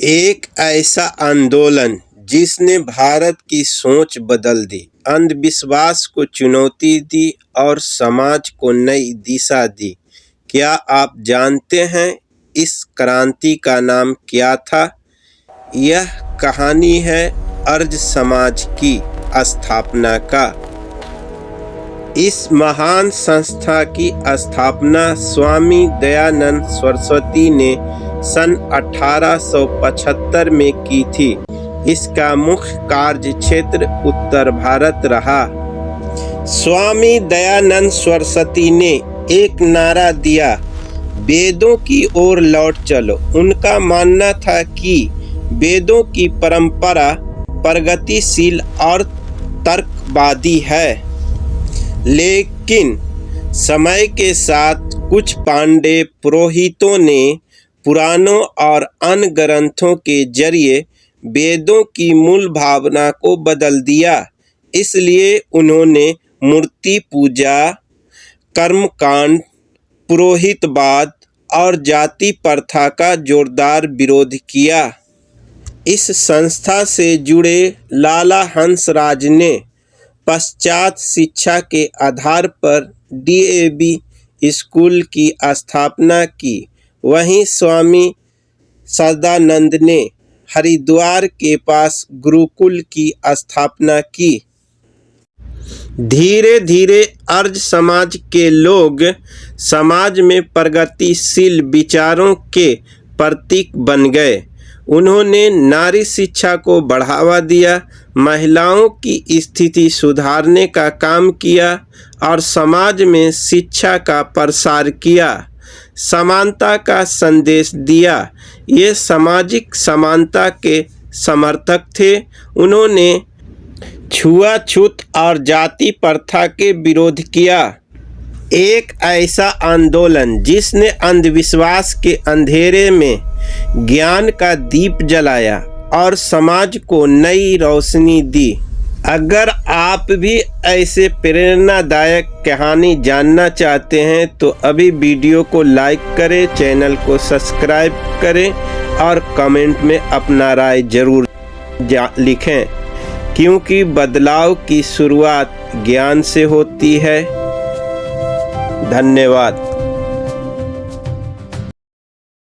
एक ऐसा आंदोलन जिसने भारत की सोच बदल दी, अंधविश्वास को चुनौती दी और समाज को नई दिशा दी। क्या आप जानते हैं इस क्रांति का नाम क्या था? यह कहानी है आर्य समाज की स्थापना का। इस महान संस्था की स्थापना स्वामी दयानंद सरस्वती ने सन 1875 में की थी। इसका मुख्य कार्य क्षेत्र उत्तर भारत रहा। स्वामी दयानंद सरस्वती ने एक नारा दिया, वेदों की ओर लौट चलो। उनका मानना था कि वेदों की परंपरा प्रगतिशील और तर्कवादी है, लेकिन समय के साथ कुछ पांडे पुरोहितों ने पुराणों और अन्य ग्रंथों के जरिए वेदों की मूल भावना को बदल दिया। इसलिए उन्होंने मूर्ति पूजा, कर्मकांड, पुरोहितवाद और जाति प्रथा का जोरदार विरोध किया। इस संस्था से जुड़े लाला हंसराज ने पश्चात शिक्षा के आधार पर डीएवी स्कूल की स्थापना की। वहीं स्वामी सदानंद ने हरिद्वार के पास गुरुकुल की स्थापना की। धीरे धीरे आर्य समाज के लोग समाज में प्रगतिशील विचारों के प्रतीक बन गए। उन्होंने नारी शिक्षा को बढ़ावा दिया, महिलाओं की स्थिति सुधारने का काम किया और समाज में शिक्षा का प्रसार किया, समानता का संदेश दिया। ये सामाजिक समानता के समर्थक थे। उन्होंने छुआछूत और जाति प्रथा के विरोध किया। एक ऐसा आंदोलन जिसने अंधविश्वास के अंधेरे में ज्ञान का दीप जलाया और समाज को नई रोशनी दी। अगर आप भी ऐसे प्रेरणादायक कहानी जानना चाहते हैं तो अभी वीडियो को लाइक करें, चैनल को सब्सक्राइब करें और कमेंट में अपना राय जरूर लिखें, क्योंकि बदलाव की शुरुआत ज्ञान से होती है। धन्यवाद।